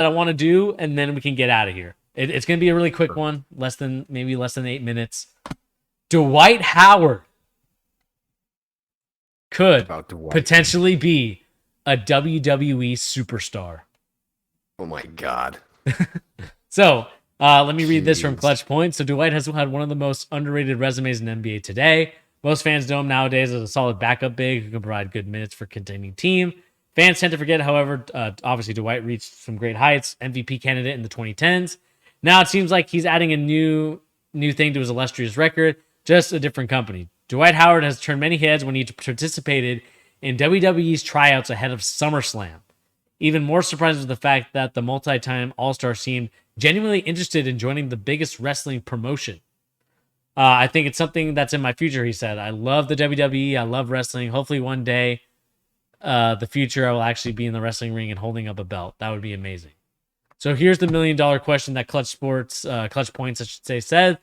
that I want to do, and then we can get out of here. It's going to be a really quick one, maybe less than 8 minutes. Dwight Howard could potentially be a WWE superstar. Oh my God. So let me read this from Clutch Points. So Dwight has had one of the most underrated resumes in NBA today. Most fans know him nowadays as a solid backup big who can provide good minutes for contending team. Fans tend to forget, however, obviously Dwight reached some great heights, MVP candidate in the 2010s. Now it seems like he's adding a new thing to his illustrious record, just a different company. Dwight Howard has turned many heads when he participated in WWE's tryouts ahead of SummerSlam. Even more surprising was the fact that the multi-time All-Star seemed genuinely interested in joining the biggest wrestling promotion. I think it's something that's in my future, he said. I love the WWE. I love wrestling. Hopefully one day, the future, I will actually be in the wrestling ring and holding up a belt. That would be amazing. So here's the $1 million question that Clutch Points, I should say, said.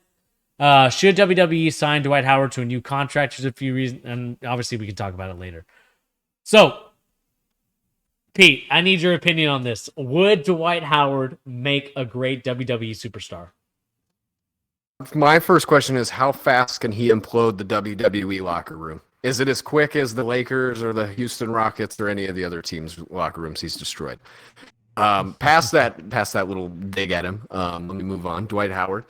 Should WWE sign Dwight Howard to a new contract? There's a few reasons, and obviously we can talk about it later. So, Pete, I need your opinion on this. Would Dwight Howard make a great WWE superstar? My first question is, how fast can he implode the WWE locker room? Is it as quick as the Lakers or the Houston Rockets or any of the other teams' locker rooms he's destroyed? Past that little dig at him, let me move on. Dwight Howard.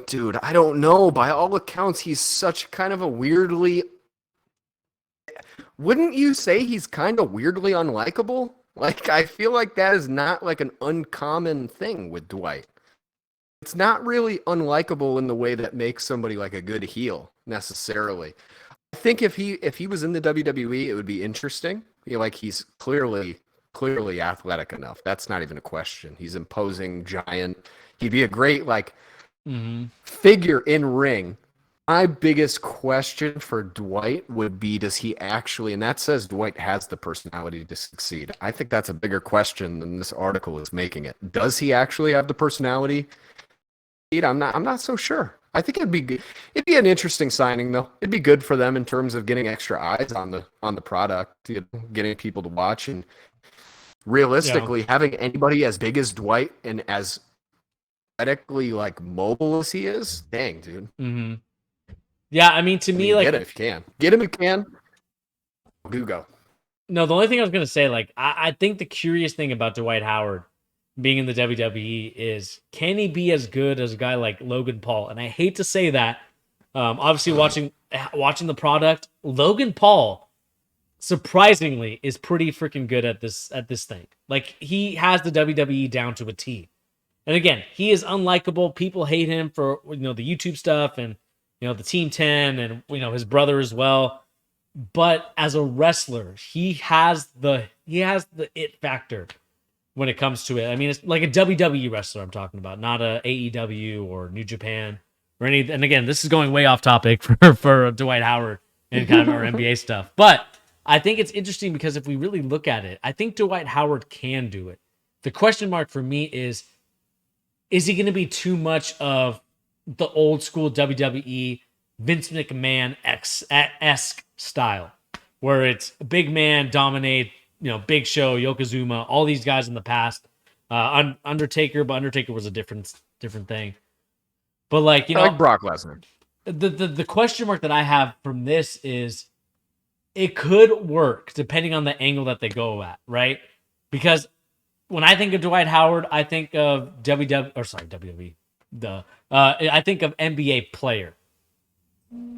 Dude, I don't know. By all accounts, he's such kind of a weirdly... Wouldn't you say he's kind of weirdly unlikable? Like, I feel like that is not like an uncommon thing with Dwight. It's not really unlikable in the way that makes somebody like a good heel necessarily. I think if he was in the WWE, it would be interesting. I feel like he's clearly athletic enough. That's not even a question. He's imposing, giant. He'd be a great figure in ring. My biggest question for Dwight would be, does he actually, and that says Dwight has the personality to succeed. I think that's a bigger question than this article is making it. Does he actually have the personality? I'm not so sure. I think it'd be an interesting signing though. It'd be good for them in terms of getting extra eyes on the product, getting people to watch, and realistically having anybody as big as Dwight and as athletically like mobile as he is. Dang, dude. Mm-hmm. Yeah, I mean, like, get it if you can. Get him if you can. Go. No, the only thing I was gonna say, like, I think the curious thing about Dwight Howard being in the WWE is, can he be as good as a guy like Logan Paul? And I hate to say that. Obviously, watching the product, Logan Paul surprisingly is pretty freaking good at this thing. Like, he has the WWE down to a T. And again, he is unlikable. People hate him for the YouTube stuff and the Team 10 and his brother as well. But as a wrestler, he has the it factor when it comes to it. I mean, it's like a WWE wrestler I'm talking about, not a AEW or New Japan or any. And again, this is going way off topic for Dwight Howard and kind of our NBA stuff. But I think it's interesting because if we really look at it, I think Dwight Howard can do it. The question mark for me is he going to be too much of the old school WWE Vince McMahon-esque style, where it's a big man dominate, Big Show, Yokozuna, all these guys in the past, Undertaker, but Undertaker was a different thing. But like, like Brock Lesnar. The question mark that I have from this is, it could work depending on the angle that they go at, right? Because when I think of Dwight Howard, I think of WWE. I think of NBA player.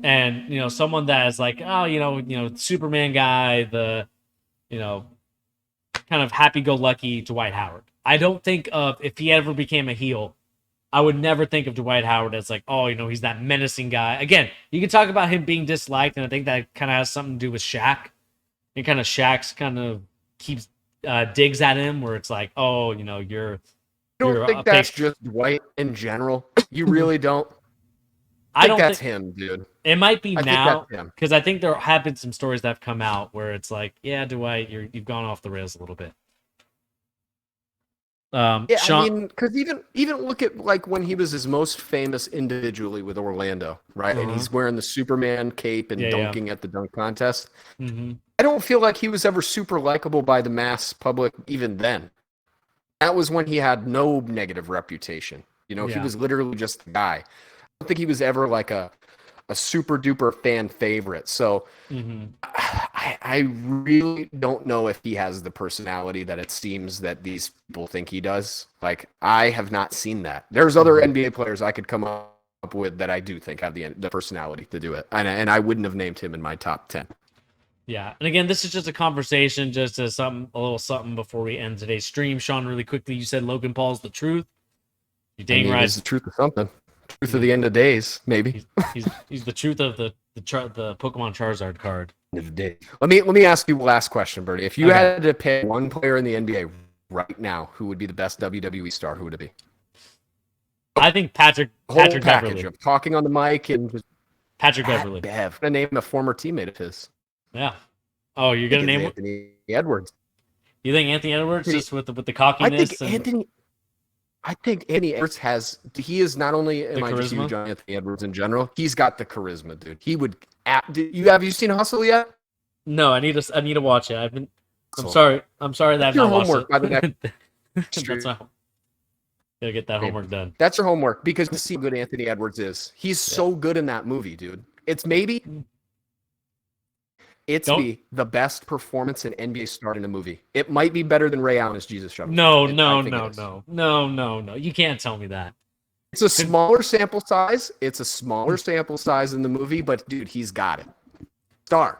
And, someone that is like, Superman guy, the, kind of happy-go-lucky Dwight Howard. I don't think of, if he ever became a heel, I would never think of Dwight Howard as like, he's that menacing guy. Again, you can talk about him being disliked, and I think that kind of has something to do with Shaq. And kind of Shaq's kind of keeps digs at him where it's like, you're... You don't think that's just Dwight in general? You really don't? I think that's him, dude. It might be now, because I think there have been some stories that have come out where it's like, yeah, Dwight, you've gone off the rails a little bit. Sean, I mean, because even look at like when he was his most famous individually with Orlando, right? And he's wearing the Superman cape and dunking at the dunk contest. I don't feel like he was ever super likable by the mass public even then. That was when he had no negative reputation. He Yeah. was literally just the guy. I don't think he was ever like a super duper fan favorite. So Mm-hmm. I really don't know if he has the personality that it seems that these people think he does. Like, I have not seen that. There's other NBA players I could come up with that I do think have the personality to do it. And I wouldn't have named him in my top 10. Yeah, and again, this is just a conversation, just as a little something before we end today's stream. Sean, really quickly, you said Logan Paul's the truth. You're dang right. He's the truth of something. Truth of the end of days, maybe. He's the truth of the Pokemon Charizard card. Let me ask you the last question, Bertie. If you had to pick one player in the NBA right now, who would be the best WWE star? Who would it be? I think Patrick Beverly. Of talking on the mic and just Patrick Beverly. I'm gonna name a former teammate of his. Yeah. Oh, you're gonna name Anthony Edwards. You think Anthony Edwards just with the cockiness? I think Anthony Edwards he is not only am I just huge on Anthony Edwards in general, he's got the charisma, dude. He would have you seen Hustle yet? No, I need to watch it. I'm sorry that I've not watched it. By the next That's not, gotta get that homework done. That's your homework, because to see how good Anthony Edwards is. He's so good in that movie, dude. It's the best performance an NBA star in a movie. It might be better than Ray Allen as Jesus Shuttle. No. You can't tell me that. It's a smaller sample size. It's a smaller sample size in the movie, but dude, he's got it. Star.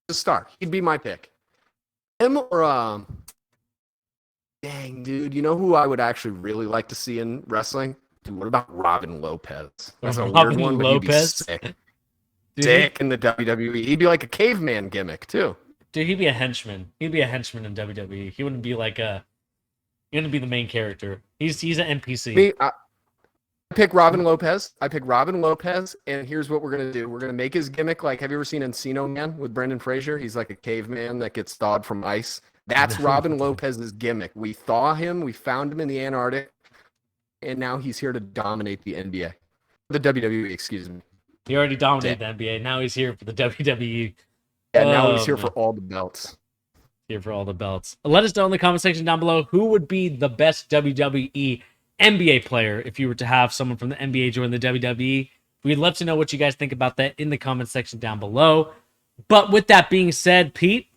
The star. He'd be my pick. Him or dang, dude. You know who I would actually really like to see in wrestling? Dude, what about Robin Lopez? That's a weird one, but he'd be sick. Sick in the WWE. He'd be like a caveman gimmick too. Dude, he'd be a henchman. He'd be a henchman in WWE. He wouldn't be he wouldn't be the main character. He's an NPC. I pick Robin Lopez. And here's what we're gonna do. We're gonna make his gimmick like, have you ever seen Encino Man with Brendan Fraser? He's like a caveman that gets thawed from ice. That's Robin Lopez's gimmick. We thaw him, we found him in the Antarctic, and now he's here to dominate the NBA. The WWE, excuse me. He already dominated the NBA. Now he's here for the WWE. Yeah, now he's here for all the belts. Here for all the belts. Let us know in the comment section down below who would be the best WWE NBA player if you were to have someone from the NBA join the WWE. We'd love to know what you guys think about that in the comment section down below. But with that being said, Pete,